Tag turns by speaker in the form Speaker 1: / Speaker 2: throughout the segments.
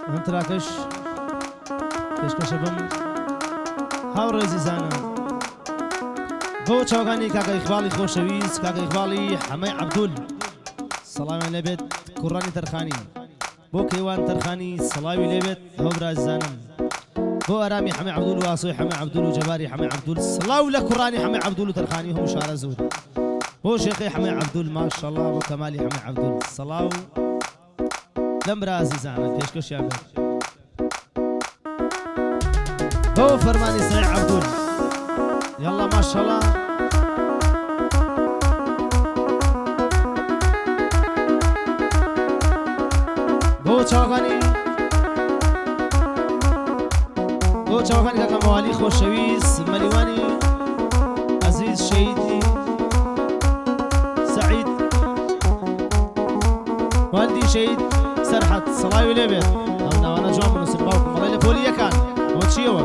Speaker 1: ئەم تراکەش پێشکەشە بم هاوڕێزی زانم بۆ چاوەکانی کاکە ئیقباڵی خۆشەویست کاکە ئیقباڵی حەمەی عەبدول سەڵامیان لێبێت کوڕانی تەرخانی بۆ کەیوان تەرخانی سەڵاوی لێبێت ئەوە برازانم بۆ ئارامی حەمەی عەبدول و ئاسۆی حەمەی عەبدول و جەباری حەمەی عەبدول سەڵاو لە کوڕانی حەمەی عەبدول و تەرخانی هەموو شارە زۆر بۆ شێخی حەمەی عەبدول ماشەڵڵا بۆ کەمالی حەمەی عەبدول سەڵاو لەم برازی زانت پێشکەشیان بێت بۆ فەرمانی سەعی عەبدول يلا ما شاء الله بۆ چاوەکانی کاکە مەوالی خۆشەویست مەلیوانی عەزیز شەیدی سەعید والدی شەید سەرحەد سەڵاوی لێبێت ئەم ناوانە جوان بنووسن باوکم بەڵێ لە پۆلی یەکان ئەوە چیەوە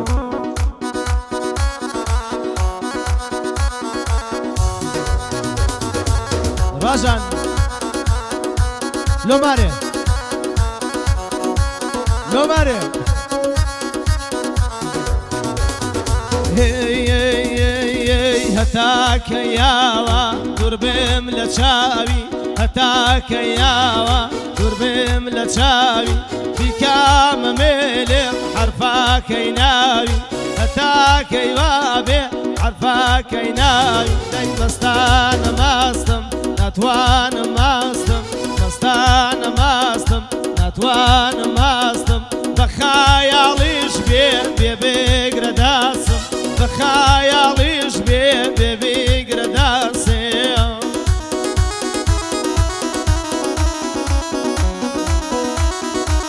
Speaker 1: باجان لو ماري هتاك ياوا دربم لچاوي هتاك ياوا دربم لچاوي بكام ميلي حرفاك يناوي هتاك يوابي حرفاك يناوي داي مستان ماستم ناتوان ماستم مستان ماستم ناتوان ماستم بخياليش بيقرا داسم بخياليش بيقرا داسم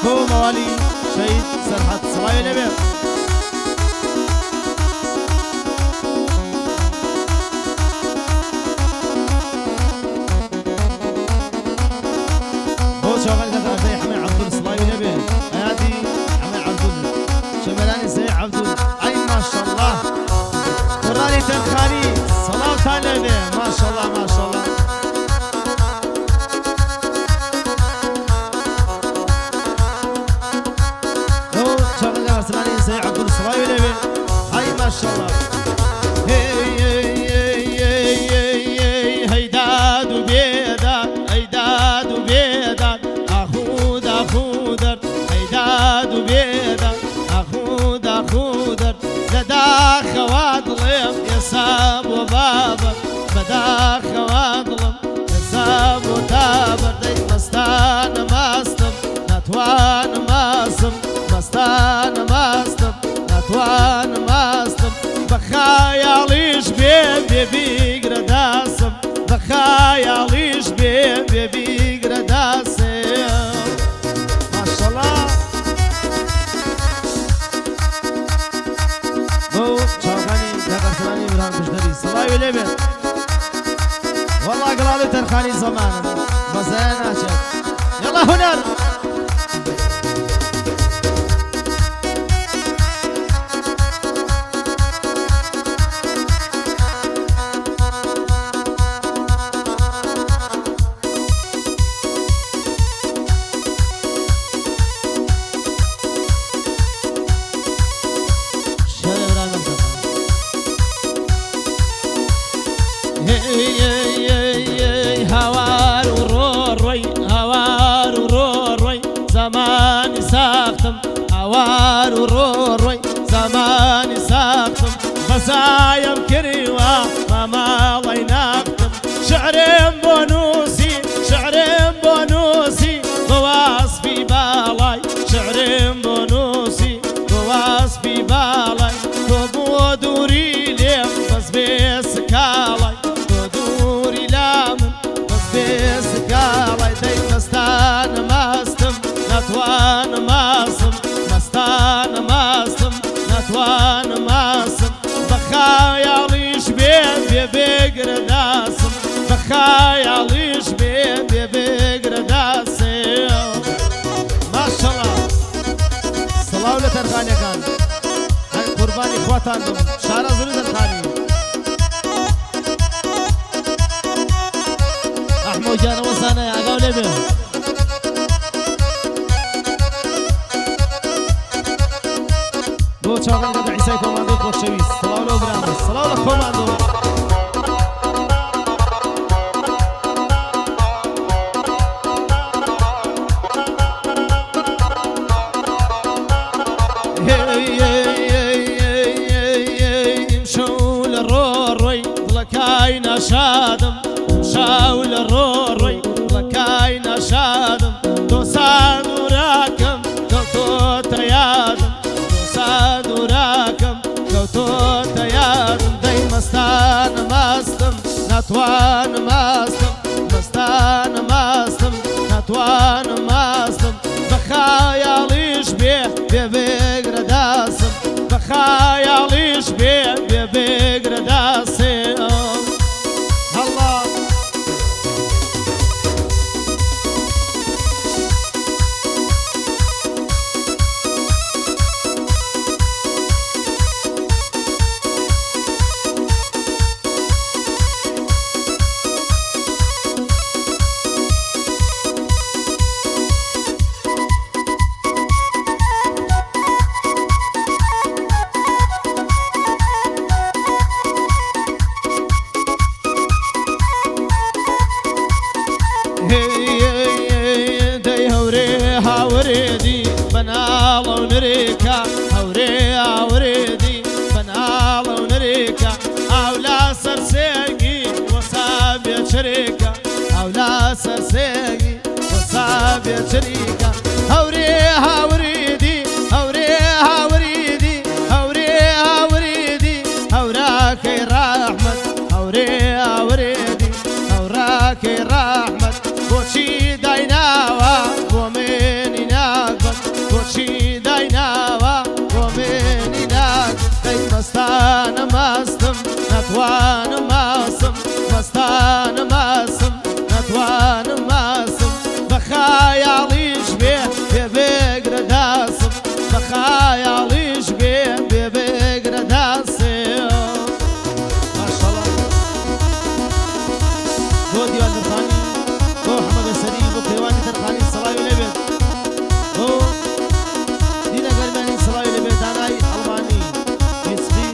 Speaker 1: هو موالي شهيد سرحة صلاة نبي شغل كذا زي حمي عبدول صلاوي نبي هادي حمي عبدول شمالاني زي عبدول اي ما شاء الله قراني تنخاني صلاة تعالى ما شاء الله ما شاء الله هو شغل كذا سلاني زي عبدول صلاوي نبي اي ما شاء الله هيداد وبيداد هيداد وبيداد هيداد وبيداد أخودر لدا خواضلم يساب وبابر بدا خواضلم يساب وتابر دي مستان ماستم ناتوان ماستم مستان ماستم ناتوان ماستم بخياليش بيقرا داسم بخياليش بيقرا داسم ما شاء الله بو شاوخاني داخل ثاني برهان كشدري صلاوي ليبن والله قلالي ترخاني زمان مزايا ناشد يلا هنر زماني ساختم هوار وروروي زماني ساختم بسايم كريوة ما الله يناختم شعرين بونوسي بواس في بالاي شعرين بونوسي بواس في بالاي بودوري ليم بس بسكالاي بودوري لامن بس بسكالاي دي مستان ماستم ناتوان ماسم مستان ماسم ناتوان ماسم بخياليش بيقرا داسم بخياليش بيقرا داسم ما شاء الله صلاة لترخاني كان هاي قرباني اخواتان شارع زوري ترخاني احمد جانا وسانا يا قولي بيه چاوەکانی کاکە عیسای کۆماندۆ خۆشەویست سڵاو لەو برامە سڵاو لە کۆماندۆ
Speaker 2: نشادم شاول الروي لكاي نشادم توساد وراكم كوتو تيادم توساد وراكم كوتو تيادم داي مستان ماستم نتوان ماستم مستان ماستم نتوان ماستم بخاياليش بيه بيقرا داسم بخاياليش بيه بيقرا داسم هوريدي بنال ونريكا هوري هوريدي بنال ونريكا أولا سرسيقي وصابي شريكا أولا سرسيقي وصابي شريكا هوري هوريدي هوري هوريدي هوري هوريدي هوراك رحمة هوري هوريدي هوراك رحمة بوشي دايناوا ومني ناقبت بوشي دايناوا ومني ناقبت داي مستان ماستم نتوان ماسم مستان ماسم نتوان ماسم بخاياليش بيه بيقرا داسم بخاياليش بيه بيقرا داسم
Speaker 1: ما شاء الله بو ديوان درخاني بو حمد السري بو كيواني درخاني صلاة ولبيت بو دينا قرماني صلاة ولبيت عناي ألماني يسبي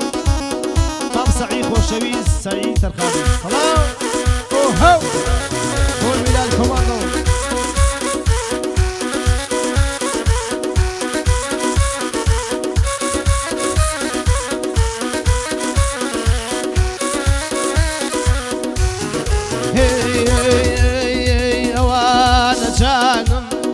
Speaker 1: طاب سعيد وشويز سعيد درخاني صلاة هو بو الميلاد كوماندو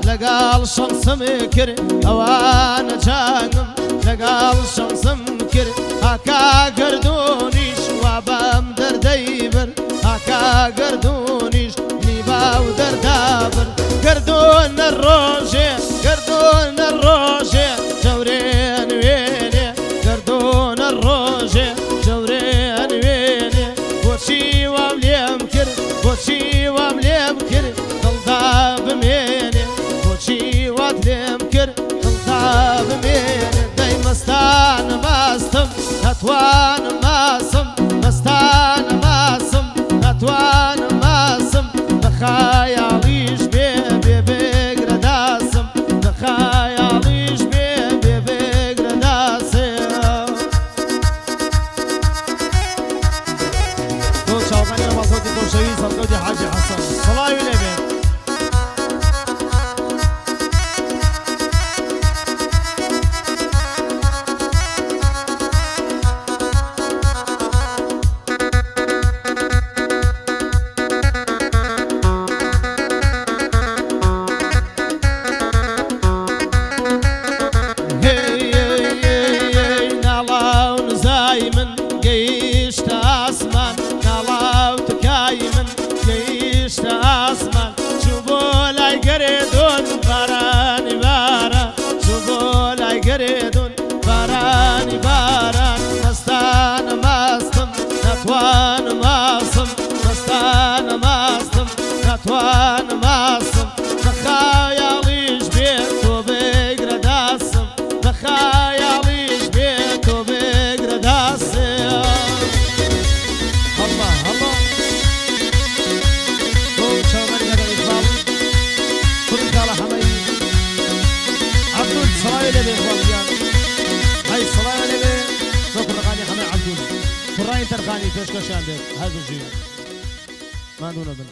Speaker 2: لقال شمس مكر أوانا جانم لقال شمس مكر هكا قردونيش وابام درديبر هكا قردونيش نيباو دردابر قردون الروجة قردون الروجة جورين ويني قردون الروجة جورين ويني وشي ومليمكر وشي ومليمكر ضلداب ميني وشي ومليمكر ضلداب ميني داي مستان ماستم نتوان ماسم مستان ماسم نتوان ماسم بخاياليش بيه بيقرا داسم بخاياليش بيه بيقرا داسم
Speaker 1: دو شاوغاني رمضان خوشويز القودي حاجي حسن صلاة ولبيت
Speaker 2: قيشت أسمان نلاو تكايمن قيشت أسمان شوفوا لاي قريدون باراني باران شوفوا لاي قريدون باراني باران مستان ماستم نتوان ماسم مستان ماستم نتوان ماسم بخاياليش بيتو بيقرا داسم بخاياليش بيتو بيقرا داسم
Speaker 1: صلاة چاوەکانی پێشکەشیان دێت هەر بژین مادوو نەبن